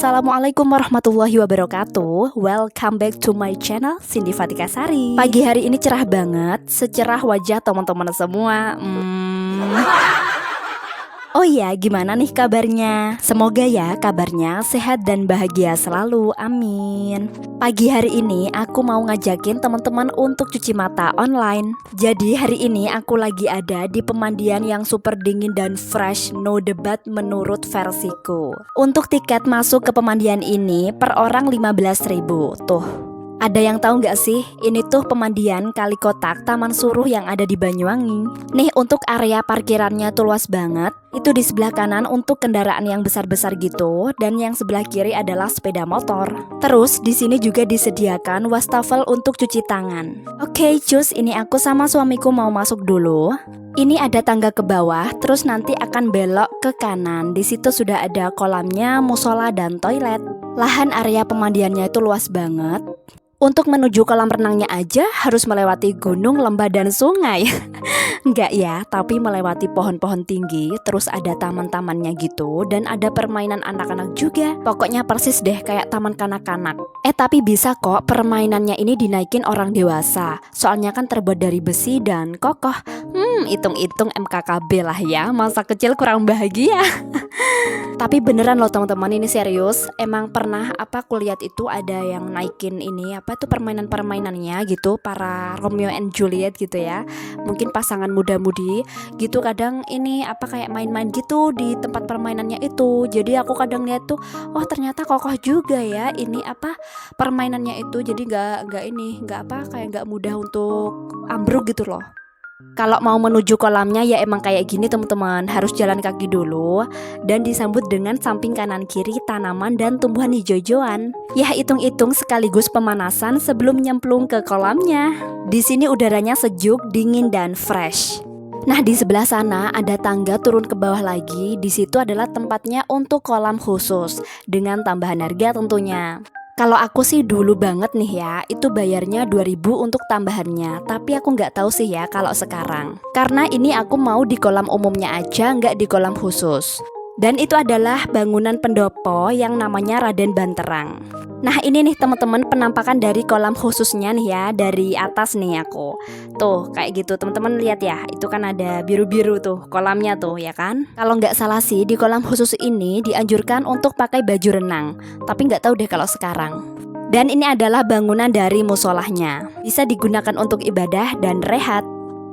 Assalamualaikum warahmatullahi wabarakatuh. Welcome back to my channel Cindy Fatika Sari. Pagi hari ini cerah banget, secerah wajah teman-teman semua. Oh iya, gimana nih kabarnya? Semoga ya kabarnya sehat dan bahagia selalu, amin. Pagi hari ini aku mau ngajakin teman-teman untuk cuci mata online. Jadi hari ini aku lagi ada di pemandian yang super dingin dan fresh, no debat menurut versiku. Untuk tiket masuk ke pemandian ini per orang 15.000. Tuh, ada yang tahu nggak sih? Ini tuh pemandian Kali Kotak Taman Suruh yang ada di Banyuwangi. Nih untuk area parkirannya tuh luas banget. Itu di sebelah kanan untuk kendaraan yang besar-besar gitu, dan yang sebelah kiri adalah sepeda motor. Terus di sini juga disediakan wastafel untuk cuci tangan. Oke, cus, ini aku sama suamiku mau masuk dulu. Ini ada tangga ke bawah, terus nanti akan belok ke kanan. Di situ sudah ada kolamnya, musola dan toilet. Lahan area pemandiannya itu luas banget. Untuk menuju kolam renangnya aja harus melewati gunung, lembah, dan sungai. Enggak ya, tapi melewati pohon-pohon tinggi, terus ada taman-tamannya gitu, dan ada permainan anak-anak juga. Pokoknya persis deh kayak taman kanak-kanak. Tapi bisa kok permainannya ini dinaikin orang dewasa. Soalnya kan terbuat dari besi dan kokoh. Hitung-hitung MKKB lah ya, masa kecil kurang bahagia. Tapi beneran loh teman-teman, ini serius. Emang pernah aku lihat itu ada yang naikin ini itu permainan-permainannya gitu, para Romeo and Juliet gitu ya. Mungkin pasangan muda-mudi gitu, kadang ini kayak main-main gitu di tempat permainannya itu. Jadi aku kadang lihat tuh, oh ternyata kokoh juga ya ini permainannya itu. Jadi nggak mudah untuk ambruk gitu loh. Kalau mau menuju kolamnya ya emang kayak gini teman-teman, harus jalan kaki dulu dan disambut dengan samping kanan kiri tanaman dan tumbuhan hijau-hijauan. Ya hitung-hitung sekaligus pemanasan sebelum nyemplung ke kolamnya. Di sini udaranya sejuk, dingin dan fresh. Nah di sebelah sana ada tangga turun ke bawah lagi. Di situ adalah tempatnya untuk kolam khusus dengan tambahan harga tentunya. Kalau aku sih dulu banget nih ya, itu bayarnya 2.000 untuk tambahannya. Tapi aku nggak tahu sih ya kalau sekarang. Karena ini aku mau di kolam umumnya aja, nggak di kolam khusus. Dan itu adalah bangunan pendopo yang namanya Raden Banterang. Nah ini nih teman-teman penampakan dari kolam khususnya nih ya, dari atas nih aku. Tuh kayak gitu teman-teman lihat ya, itu kan ada biru-biru tuh kolamnya tuh ya kan. Kalau nggak salah sih di kolam khusus ini dianjurkan untuk pakai baju renang. Tapi nggak tahu deh kalau sekarang. Dan ini adalah bangunan dari musolahnya. Bisa digunakan untuk ibadah dan rehat.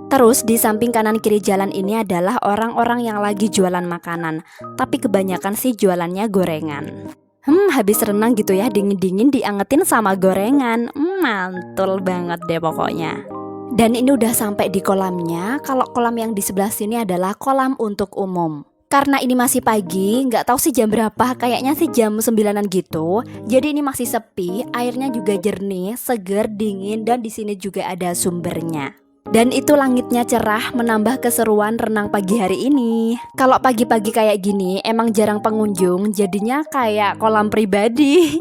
Terus di samping kanan kiri jalan ini adalah orang-orang yang lagi jualan makanan. Tapi kebanyakan sih jualannya gorengan. Habis renang gitu ya, dingin-dingin diangetin sama gorengan. Mantul banget deh pokoknya. Dan ini udah sampai di kolamnya. Kalau kolam yang di sebelah sini adalah kolam untuk umum. Karena ini masih pagi, nggak tahu sih jam berapa, kayaknya sih jam 9-an gitu. Jadi ini masih sepi, airnya juga jernih, seger, dingin, dan di sini juga ada sumbernya. Dan itu langitnya cerah, menambah keseruan renang pagi hari ini. Kalau pagi-pagi kayak gini emang jarang pengunjung, jadinya kayak kolam pribadi.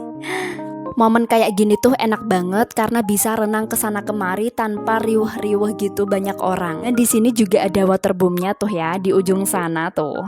Momen kayak gini tuh enak banget karena bisa renang kesana kemari tanpa riuh-riuh gitu banyak orang. Dan di sini juga ada waterboomnya tuh ya di ujung sana tuh.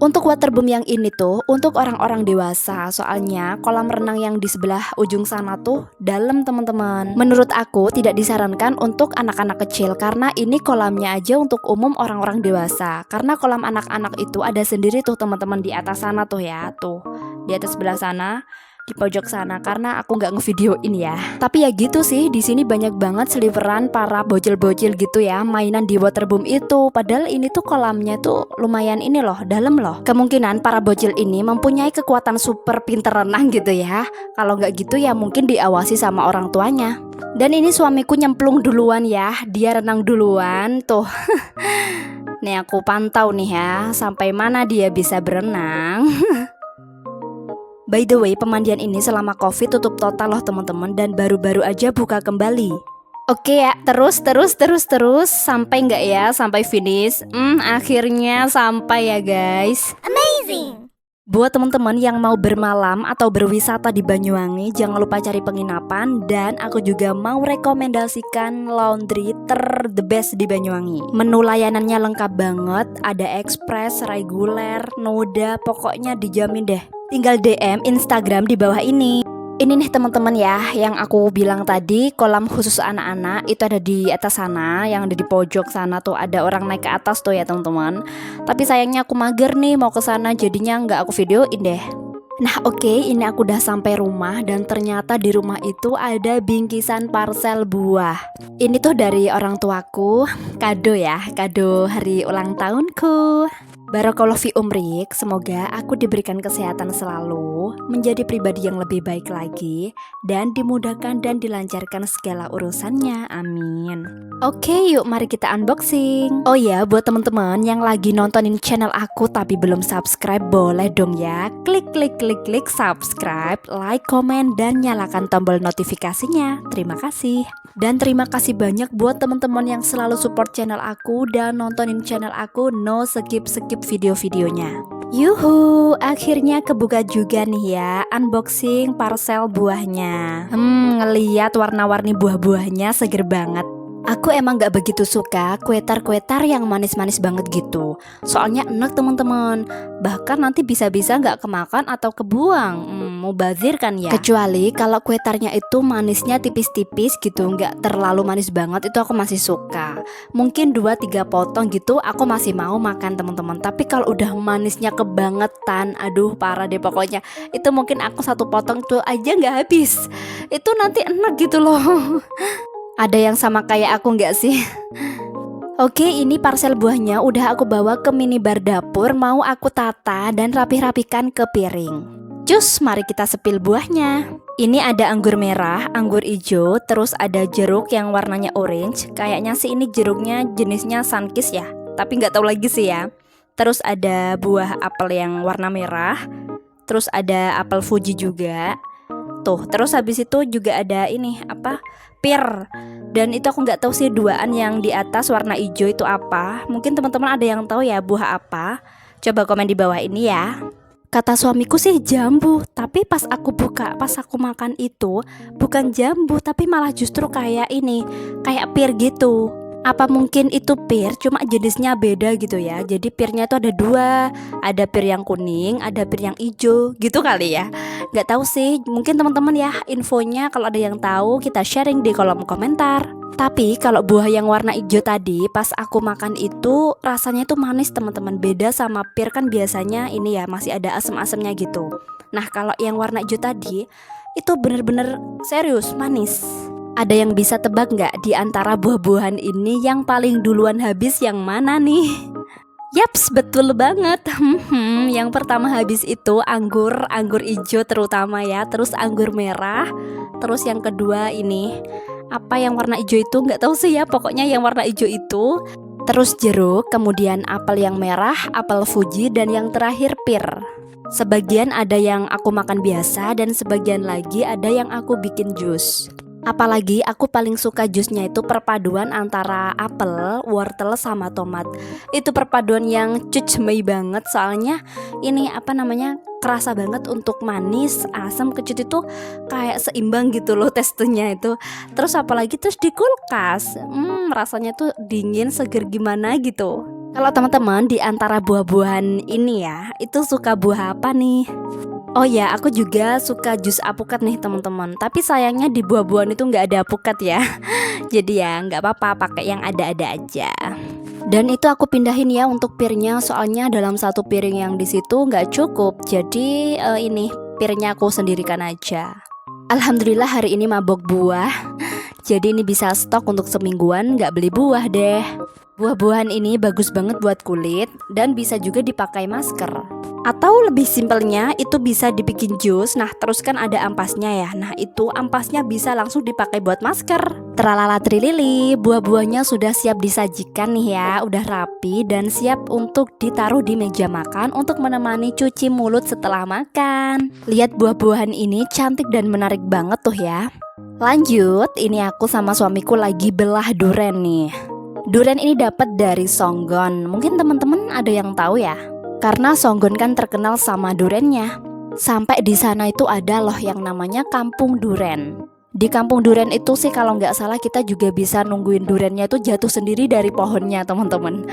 Untuk waterboom yang ini tuh untuk orang-orang dewasa, soalnya kolam renang yang di sebelah ujung sana tuh dalam teman-teman. Menurut aku tidak disarankan untuk anak-anak kecil karena ini kolamnya aja untuk umum orang-orang dewasa. Karena kolam anak-anak itu ada sendiri tuh teman-teman di atas sana tuh ya, tuh di atas sebelah sana. Di pojok sana karena aku nggak ngevideoin ya. Tapi ya gitu sih, di sini banyak banget seliveran para bocil-bocil gitu ya mainan di waterboom itu. Padahal ini tuh kolamnya tuh lumayan ini loh, dalam loh. Kemungkinan para bocil ini mempunyai kekuatan super pinter renang gitu ya. Kalau nggak gitu ya mungkin diawasi sama orang tuanya. Dan ini suamiku nyemplung duluan ya, dia renang duluan tuh. Nih aku pantau nih ya, sampai mana dia bisa berenang. By the way, pemandian ini selama COVID tutup total loh teman-teman, dan baru-baru aja buka kembali. Oke ya, terus sampai nggak ya, sampai finish? Akhirnya sampai ya guys. Amazing. Buat teman-teman yang mau bermalam atau berwisata di Banyuwangi, jangan lupa cari penginapan. Dan aku juga mau rekomendasikan laundry the best di Banyuwangi. Menu layanannya lengkap banget, ada ekspres, reguler, noda, pokoknya dijamin deh. Tinggal DM Instagram di bawah ini. Ini nih teman-teman ya, yang aku bilang tadi, kolam khusus anak-anak itu ada di atas sana, yang ada di pojok sana tuh ada orang naik ke atas tuh ya teman-teman. Tapi sayangnya aku mager nih mau ke sana, jadinya nggak aku videoin deh. Nah oke, ini aku udah sampai rumah dan ternyata di rumah itu ada bingkisan parcel buah. Ini tuh dari orang tuaku, kado ya, kado hari ulang tahunku. Barakallahu fi umrik, semoga aku diberikan kesehatan selalu, menjadi pribadi yang lebih baik lagi, dan dimudahkan dan dilancarkan segala urusannya, amin. Oke, yuk mari kita unboxing. Oh ya, buat teman-teman yang lagi nontonin channel aku tapi belum subscribe, boleh dong ya, klik subscribe, like, komen, dan nyalakan tombol notifikasinya. Terima kasih. Dan terima kasih banyak buat teman-teman yang selalu support channel aku dan nontonin channel aku, no skip video-videonya. Yuhu, akhirnya kebuka juga nih ya unboxing parcel buahnya. Ngeliat warna-warni buah-buahnya seger banget. Aku emang gak begitu suka kue-tar yang manis-manis banget gitu. Soalnya enak teman-teman. Bahkan nanti bisa-bisa gak kemakan atau kebuang. Mubazir kan ya. Kecuali kalau kue-tarnya itu manisnya tipis-tipis gitu, gak terlalu manis banget, itu aku masih suka. Mungkin 2-3 potong gitu aku masih mau makan teman-teman. Tapi kalau udah manisnya kebangetan, aduh parah deh pokoknya. Itu mungkin aku 1 potong tuh aja gak habis. Itu nanti enak gitu loh. Ada yang sama kayak aku nggak sih? Oke, ini parcel buahnya udah aku bawa ke minibar dapur, mau aku tata dan rapih-rapihkan ke piring. Cus, mari kita sepil buahnya. Ini ada anggur merah, anggur hijau, terus ada jeruk yang warnanya orange. Kayaknya sih ini jeruknya jenisnya Sunkist ya, tapi nggak tahu lagi sih ya. Terus ada buah apel yang warna merah, terus ada apel Fuji juga. Tuh, terus habis itu juga ada ini apa? Pir. Dan itu aku nggak tahu sih duaan yang di atas warna hijau itu apa. Mungkin teman-teman ada yang tahu ya buah apa? Coba komen di bawah ini ya. Kata suamiku sih jambu, tapi pas aku buka, pas aku makan itu bukan jambu, tapi malah justru kayak ini, kayak pir gitu. Apa mungkin itu pir, cuma jenisnya beda gitu ya. Jadi pirnya itu ada 2, ada pir yang kuning, ada pir yang hijau, gitu kali ya. Gak tahu sih, mungkin teman-teman ya infonya kalau ada yang tahu kita sharing di kolom komentar. Tapi kalau buah yang warna hijau tadi pas aku makan itu rasanya itu manis teman-teman. Beda sama pir kan biasanya ini ya masih ada asam-asamnya gitu. Nah kalau yang warna hijau tadi itu bener-bener serius manis. Ada yang bisa tebak nggak di antara buah-buahan ini yang paling duluan habis yang mana nih? Yaps, betul banget. Yang pertama habis itu anggur hijau terutama ya, terus anggur merah, terus yang kedua ini apa yang warna hijau itu nggak tahu sih ya, pokoknya yang warna hijau itu. Terus jeruk, kemudian apel yang merah, apel Fuji, dan yang terakhir pir. Sebagian ada yang aku makan biasa dan sebagian lagi ada yang aku bikin jus. Apalagi aku paling suka jusnya itu perpaduan antara apel, wortel sama tomat. Itu perpaduan yang cucmei banget, soalnya ini apa namanya kerasa banget untuk manis, asam, kecut itu kayak seimbang gitu loh teksturnya itu. Terus apalagi terus di kulkas, rasanya tuh dingin seger gimana gitu. Kalau teman-teman di antara buah-buahan ini ya, itu suka buah apa nih? Oh ya, aku juga suka jus apukat nih teman-teman. Tapi sayangnya di buah-buahan itu nggak ada apukat ya. Jadi ya nggak apa-apa, pakai yang ada-ada aja. Dan itu aku pindahin ya untuk pirnya, soalnya dalam satu piring yang di situ nggak cukup. Jadi ini pirnya aku sendirikan aja. Alhamdulillah hari ini mabok buah. Jadi ini bisa stok untuk semingguan, nggak beli buah deh. Buah-buahan ini bagus banget buat kulit dan bisa juga dipakai masker. Atau lebih simpelnya itu bisa dibikin jus. Nah terus kan ada ampasnya ya. Nah itu ampasnya bisa langsung dipakai buat masker. Tralala trilili, buah-buahnya sudah siap disajikan nih ya. Udah rapi dan siap untuk ditaruh di meja makan untuk menemani cuci mulut setelah makan. Lihat buah-buahan ini cantik dan menarik banget tuh ya. Lanjut, ini aku sama suamiku lagi belah durian nih. Durian ini dapat dari Songgon. Mungkin teman-teman ada yang tahu ya. Karena Songgon kan terkenal sama durennya. Sampai di sana itu ada loh yang namanya Kampung Duren. Di Kampung Duren itu sih kalau nggak salah kita juga bisa nungguin durennya itu jatuh sendiri dari pohonnya teman-teman.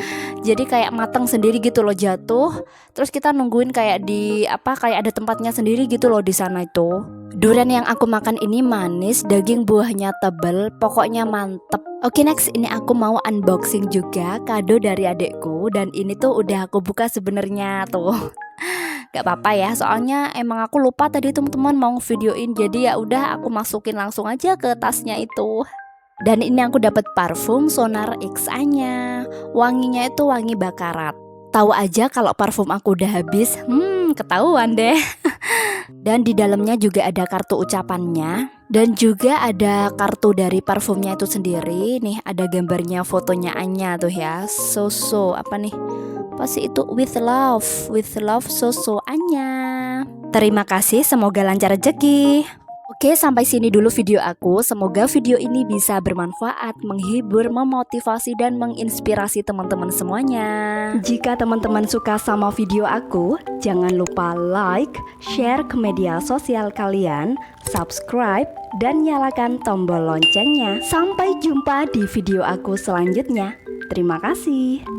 Jadi kayak matang sendiri gitu loh jatuh. Terus kita nungguin kayak kayak ada tempatnya sendiri gitu loh di sana itu. Duren yang aku makan ini manis, daging buahnya tebel, pokoknya mantep. Oke next, ini aku mau unboxing juga kado dari adekku dan ini tuh udah aku buka sebenarnya tuh. Gak apa-apa ya, soalnya emang aku lupa tadi teman-teman mau videoin, jadi ya udah aku masukin langsung aja ke tasnya itu. Dan ini aku dapat parfum Sonar XA-nya. Wanginya itu wangi bakarat. Tahu aja kalau parfum aku udah habis, ketahuan deh. Dan di dalamnya juga ada kartu ucapannya dan juga ada kartu dari parfumnya itu sendiri. Nih ada gambarnya, fotonya Anya tuh ya. So apa nih? Pasti itu with love so Anya. Terima kasih, semoga lancar rezeki. Oke, sampai sini dulu video aku. Semoga video ini bisa bermanfaat, menghibur, memotivasi, dan menginspirasi teman-teman semuanya. Jika teman-teman suka sama video aku, jangan lupa like, share ke media sosial kalian, subscribe, dan nyalakan tombol loncengnya. Sampai jumpa di video aku selanjutnya. Terima kasih.